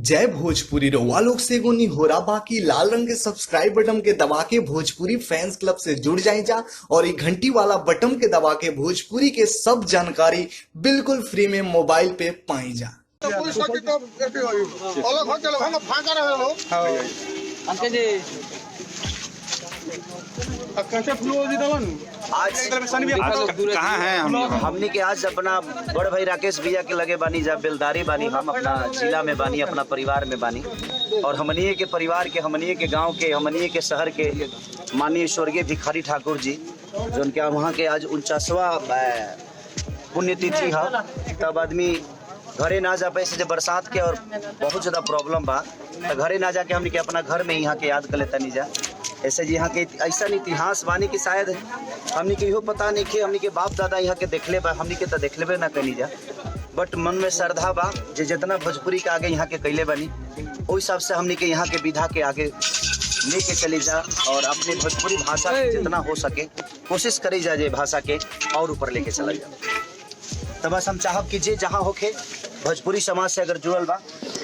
जय भोजपुरी रउआ लोग से एगो निहोरा बाकी लाल रंग के सब्सक्राइब बटन के दबा के भोजपुरी फैंस क्लब से जुड़ जाए जा और ये घंटी वाला बटन के दबा के भोजपुरी के सब जानकारी बिल्कुल फ्री में मोबाइल पे पाई जा। आज कहाँ हैं हमने के आज अपना बड़ भाई राकेश भैया के लगे बानी जब बेलदारी बानी हम अपना जिला में बानी अपना परिवार में बानी और हमनिए के परिवार के हमनिए के गांव के हमनिए के शहर के माननीय स्वर्गीय भिखारी ठाकुर जी जो उनके वहाँ के आज 49वां पुण्यतिथि है। तब आदमी घरे ना जा पाए जब बरसात के और बहुत ज़्यादा प्रॉब्लम बा तो घरे ना जाके हमने के अपना घर में यहाँ के याद कर लेता नहीं जा। ऐसे जी यहाँ के ऐसा इतिहास बानी कि शायद हमने के इहो पता नहीं कि हमने के बाप दादा यहाँ के देखले बा हमने के तो देखले ना कहीं जा, बट मन में श्रद्धा बा जे जितना भोजपुरी के आगे यहाँ के कैले बनी उस हिसाब से हमने के यहाँ के विधा के आगे लेके चली जा और अपने भोजपुरी भाषा के जितना हो सके कोशिश करी जा जे भाषा के और ऊपर लेके चला जा। तो बस हम चाहब कि जे जहाँ होके भोजपुरी समाज से अगर जुड़ल बा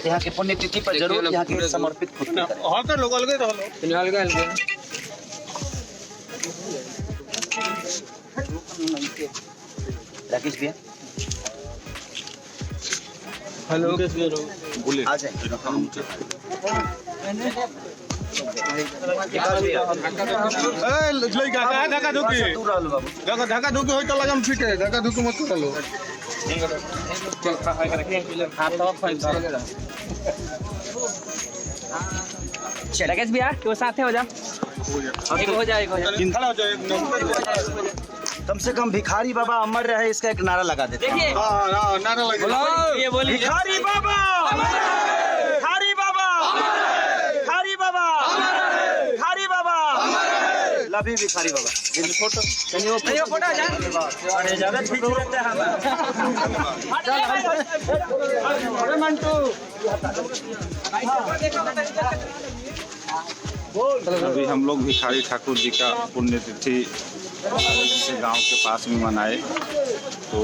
यहाँ के पुण्यतिथि पर जरूर यहाँ के समर्पित राकेश भैया हेलो आ जाए धक्का धुकी हो तो लगन फिट है, धक्का धुकी मत करो। राकेश भैया तो साथ हो जा हो जाएगा। कम से कम भिखारी बाबा अमर रहे इसका एक नारा लगा देते हैं। देखिए नारा लगे ये बोलिए भिखारी बाबा भिखारी बाबा भिखारी बाबा भिखारी बाबा लव यू भिखारी बाबा। फोटो फोटो जा अरे ज्यादा ठीक रहते हैं हम मंटू। अभी हम लोग भिखारी ठाकुर जी का पुण्यतिथि गांव के पास में मनाए तो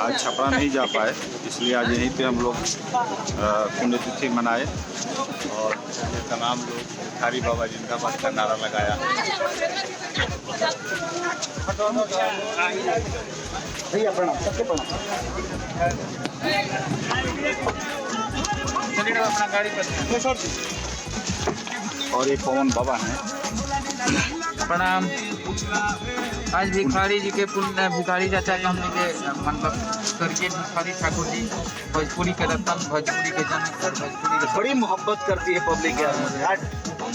आज छपरा नहीं जा पाए इसलिए आज यहीं पे हम लोग पुण्यतिथि मनाए और तमाम लोग भिखारी बाबा जिंदाबाद का नारा लगाया। भैया प्रणाम सबके प्रणाम। और ये पवन बाबा हैं। प्रणाम। आज भिखारी जी के पुण्य भिखारी चाचा के हमने के मतलब स्वर्गीय भिखारी ठाकुर जी भोजपुरी के रत्न भोजपुरी के जन्म भोजपुरी के बड़ी मोहब्बत करती है पब्लिक यार मुझे यार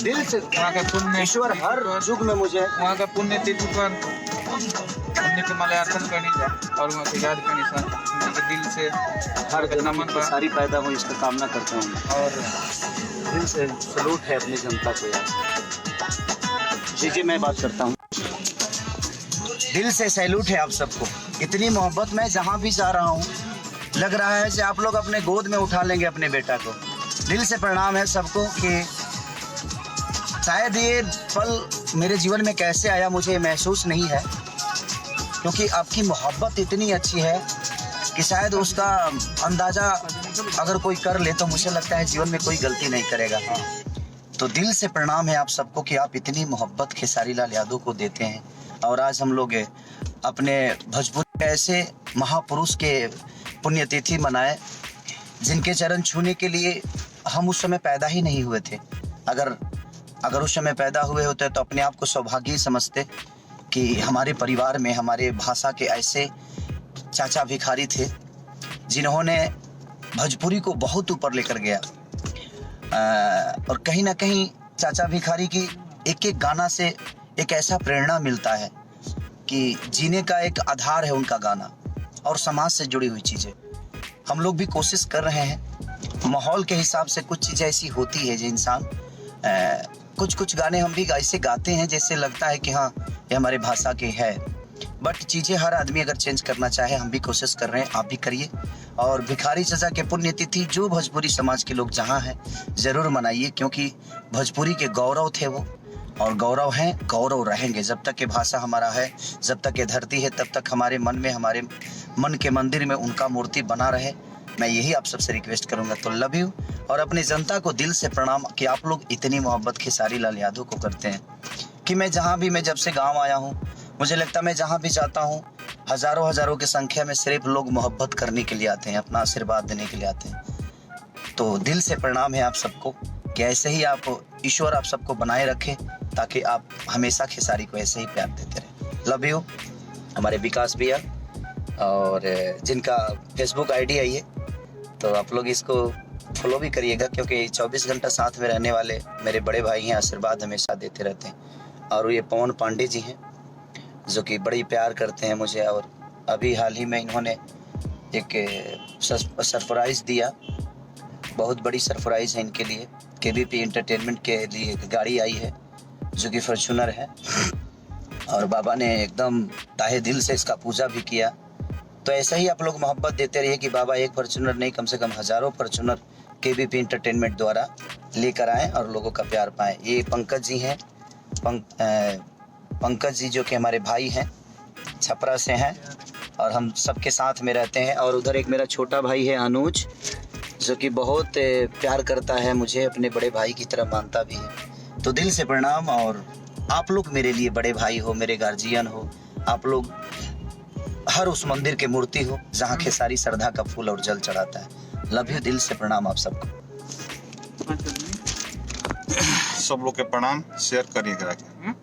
दिल से। वहाँ के पुण्य ईश्वर हर युग में मुझे वहाँ का पुण्य तिथि पर पुण्य के माल्यार्पण करनी जा और वहाँ से याद करनी सर उनके दिल से हर जन्म नमन में सारी पैदा हो इसका कामना करता हूँ और दिल से सलूट है अपनी जनता को यार। जी मैं बात करता हूँ दिल से सैल्यूट है आप सबको। इतनी मोहब्बत मैं जहाँ भी जा रहा हूँ लग रहा है कि आप लोग अपने गोद में उठा लेंगे अपने बेटा को। दिल से प्रणाम है सबको कि शायद ये पल मेरे जीवन में कैसे आया मुझे महसूस नहीं है क्योंकि आपकी मोहब्बत इतनी अच्छी है कि शायद उसका अंदाज़ा अगर कोई कर ले तो मुझे लगता है जीवन में कोई गलती नहीं करेगा। तो दिल से प्रणाम है आप सबको कि आप इतनी मोहब्बत खेसारी लाल यादव को देते हैं और आज हम लोग अपने भोजपुरी ऐसे महापुरुष के पुण्यतिथि मनाए जिनके चरण छूने के लिए हम उस समय पैदा ही नहीं हुए थे। अगर उस समय पैदा हुए होते तो अपने आप को सौभाग्य समझते कि हमारे परिवार में हमारे भाषा के ऐसे चाचा भिखारी थे जिन्होंने भोजपुरी को बहुत ऊपर लेकर गया। और कहीं ना कहीं चाचा भिखारी की एक एक गाना से एक ऐसा प्रेरणा मिलता है कि जीने का एक आधार है उनका गाना और समाज से जुड़ी हुई चीज़ें। हम लोग भी कोशिश कर रहे हैं माहौल के हिसाब से कुछ चीज़ें ऐसी होती है जो इंसान कुछ गाने हम भी ऐसे गाते हैं जैसे लगता है कि हाँ ये हमारे भाषा के है, बट चीज़ें हर आदमी अगर चेंज करना चाहे हम भी कोशिश कर रहे हैं, आप भी करिए। और भिखारी चाचा के पुण्यतिथि जो भोजपुरी समाज के लोग जहाँ हैं ज़रूर मनाइए क्योंकि भोजपुरी के गौरव थे वो और गौरव हैं गौरव रहेंगे। जब तक ये भाषा हमारा है जब तक ये धरती है तब तक हमारे मन में हमारे मन के मंदिर में उनका मूर्ति बना रहे मैं यही आप सबसे रिक्वेस्ट करूंगा। तो लव यू, और अपनी जनता को दिल से प्रणाम कि आप लोग इतनी मोहब्बत खेसारी लाल यादव को करते हैं कि मैं जब से गांव आया हूं, मुझे लगता है मैं जहां भी जाता हूं, हजारों की संख्या में सिर्फ लोग मोहब्बत करने के लिए आते हैं, अपना आशीर्वाद देने के लिए आते हैं। तो दिल से प्रणाम है आप सबको कि ऐसे ही आप, ईश्वर आप सबको बनाए रखे ताकि आप हमेशा खेसारी को ऐसे ही प्यार देते रहे। Love you. हमारे विकास भैया, और जिनका फेसबुक आईडी है ये, तो आप लोग इसको फॉलो भी करिएगा क्योंकि 24 घंटा साथ में रहने वाले मेरे बड़े भाई हैं, आशीर्वाद हमेशा देते रहते हैं। और ये पवन पांडे जी हैं जो कि बड़ी प्यार करते हैं मुझे, और अभी हाल ही में इन्होंने एक सरप्राइज़ दिया, बहुत बड़ी सरप्राइज़ है इनके लिए। केबीपी एंटरटेनमेंट के लिए एक गाड़ी आई है जो कि फॉर्च्यूनर है, और बाबा ने एकदम ताहे दिल से इसका पूजा भी किया। तो ऐसा ही आप लोग मोहब्बत देते रहिए कि बाबा एक फॉर्च्यूनर नहीं, कम से कम हज़ारों फॉर्च्यूनर केबीपी एंटरटेनमेंट द्वारा लेकर आएँ और लोगों का प्यार पाएँ। ये पंकज जी हैं, पंकज जी जो कि हमारे भाई हैं, छपरा से हैं, और हम सबके साथ में रहते हैं। और उधर एक मेरा छोटा भाई है अनुज, जो कि बहुत प्यार करता है मुझे, अपने बड़े भाई की तरह मानता भी है। तो दिल से प्रणाम, और आप लोग मेरे लिए बड़े भाई हो, मेरे गार्जियन हो, आप लोग हर उस मंदिर के मूर्ति हो जहाँ खेसारी श्रद्धा का फूल और जल चढ़ाता है। लव यू, दिल से प्रणाम आप सबको। सब लोग के प्रणाम, शेयर करिएगा।